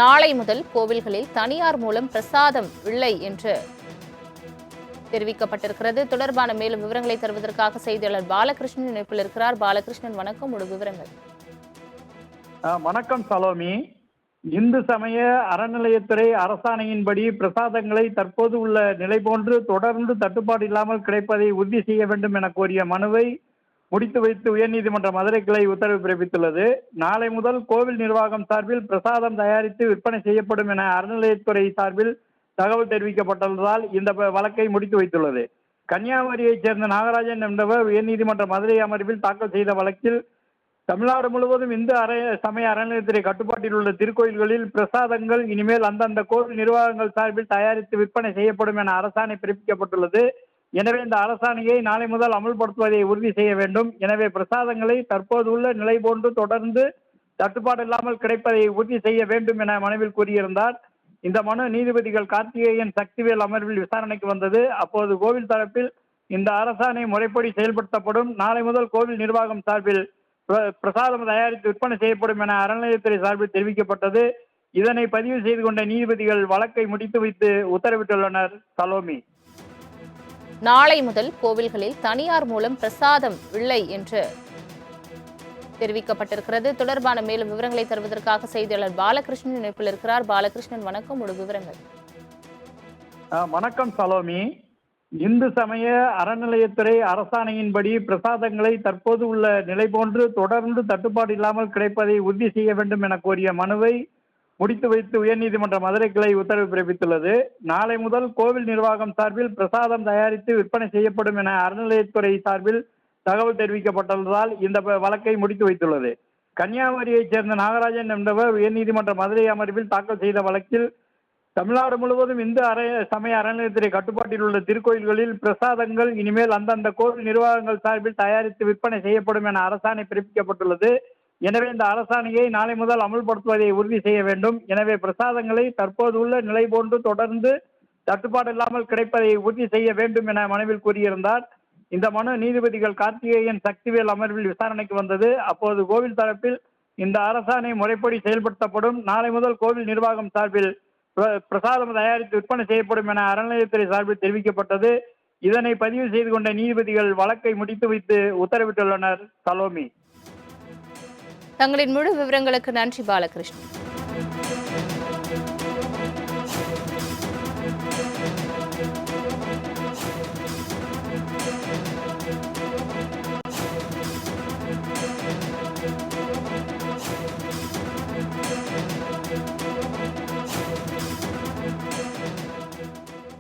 நாளை முதல் கோவில்களில் தனியார் மூலம் பிரசாதம் இல்லை என்று தெரிவிக்கப்பட்டிருக்கிறது. தொடர்பான மேலும் விவரங்களை தருவதற்காக செய்தியாளர் பாலகிருஷ்ணன் இணைப்பில் இருக்கிறார். பாலகிருஷ்ணன், வணக்கம். ஒரு விவரங்கள். வணக்கம் சலோமி. இந்து சமய அறநிலையத்துறை அரசாணையின்படி பிரசாதங்களை தற்போது உள்ள நிலை போன்று தொடர்ந்து தட்டுப்பாடு இல்லாமல் கிடைப்பதை உறுதி செய்ய வேண்டும் என கோரிய மனுவை முடித்து வைத்து உயர்நீதிமன்ற மதுரை கிளை உத்தரவு பிறப்பித்துள்ளது. நாளை முதல் கோவில் நிர்வாகம் சார்பில் பிரசாதம் தயாரித்து விற்பனை செய்யப்படும் என அறநிலையத்துறை சார்பில் தகவல் தெரிவிக்கப்பட்டுள்ளதால் இந்த வழக்கை முடித்து வைத்துள்ளது. கன்னியாகுமரியைச் சேர்ந்த நாகராஜன் என்பவர் உயர்நீதிமன்ற மதுரை அமர்வில் தாக்கல் செய்த வழக்கில் தமிழ்நாடு முழுவதும் இந்து சமய அறநிலையத்துறை கட்டுப்பாட்டில் உள்ள திருக்கோயில்களில் பிரசாதங்கள் இனிமேல் அந்தந்த கோவில் நிர்வாகங்கள் சார்பில் தயாரித்து விற்பனை செய்யப்படும் என அரசாணை பிறப்பிக்கப்பட்டுள்ளது. எனவே இந்த அரசாணையை நாளை முதல் அமல்படுத்துவதை உறுதி செய்ய வேண்டும். எனவே பிரசாதங்களை தற்போது உள்ள நிலை போன்று தொடர்ந்து தட்டுப்பாடு இல்லாமல் கிடைப்பதை உறுதி செய்ய வேண்டும் என மனுவில் கூறியிருந்தார். இந்த மனு நீதிபதிகள் கார்த்திகேயன், சக்திவேல் அமர்வில் விசாரணைக்கு வந்தது. அப்போது கோவில் தரப்பில் இந்த அரசாணை முறைப்படி செயல்படுத்தப்படும், நாளை முதல் கோவில் நிர்வாகம் சார்பில் பிரசாதம் தயாரித்து விற்பனை செய்யப்படும் என அறநிலையத்துறை சார்பில் தெரிவிக்கப்பட்டது. இதனை பதிவு செய்து கொண்ட நீதிபதிகள் வழக்கை முடித்து வைத்து உத்தரவிட்டுள்ளனர். சலோமி, நாளை முதல் கோவில்களில் தனியார் மூலம் பிரசாதம் இல்லை என்று தெரிவிக்கப்பட்டிருக்கிறது. தொடர்பான மேலும் விவரங்களை தருவதற்காக செய்தியாளர் பாலகிருஷ்ணன் இணைப்பில் இருக்கிறார். பாலகிருஷ்ணன், வணக்கம். ஒரு விவரங்கள். வணக்கம் சலோமி. இந்து சமய அறநிலையத்துறை அரசாணையின்படி பிரசாதங்களை தற்போது உள்ள நிலை போன்று தொடர்ந்து தட்டுப்பாடு இல்லாமல் கிடைப்பதை உறுதி செய்ய வேண்டும் என கோரிய மனுவை முடித்து வைத்து உயர்நீதிமன்ற மதுரை கிளை உத்தரவு பிறப்பித்துள்ளது. நாளை முதல் கோவில் நிர்வாகம் சார்பில் பிரசாதம் தயாரித்து விற்பனை செய்யப்படும் என அறநிலையத்துறை சார்பில் தகவல் தெரிவிக்கப்பட்டுள்ளதால் இந்த வழக்கை முடித்து வைத்துள்ளது. கன்னியாகுமரியைச் சேர்ந்த நாகராஜன் என்பவர் உயர்நீதிமன்ற மதுரை அமர்வில் தாக்கல் செய்த வழக்கில் தமிழ்நாடு முழுவதும் இந்து சமய அறநிலையத்துறை கட்டுப்பாட்டில் உள்ள திருக்கோயில்களில் பிரசாதங்கள் இனிமேல் அந்தந்த கோவில் நிர்வாகங்கள் சார்பில் தயாரித்து விற்பனை செய்யப்படும் என அரசாணை பிறப்பிக்கப்பட்டுள்ளது. எனவே இந்த அரசாணையை நாளை முதல் அமல்படுத்துவதை உறுதி செய்ய வேண்டும். எனவே பிரசாதங்களை தற்போது உள்ள நிலை போன்று தொடர்ந்து தட்டுப்பாடு இல்லாமல் கிடைப்பதை உறுதி செய்ய வேண்டும் என மனுவில் கூறியிருந்தார். இந்த மனு நீதிபதிகள் கார்த்திகேயன், சக்திவேல் அமர்வில் விசாரணைக்கு வந்தது. அப்போது கோவில் தரப்பில் இந்த அரசாணை முறைப்படி செயல்படுத்தப்படும், நாளை முதல் கோவில் நிர்வாகம் சார்பில் பிரசாதம் தயாரித்து விற்பனை செய்யப்படும் என அறநிலையத்துறை சார்பில் தெரிவிக்கப்பட்டது. இதனை பதிவு செய்து கொண்ட நீதிபதிகள் வழக்கை முடித்து வைத்து உத்தரவிட்டுள்ளனர். சலோமி, தங்களின் முழு விவரங்களுக்கு நன்றி பாலகிருஷ்ணன்.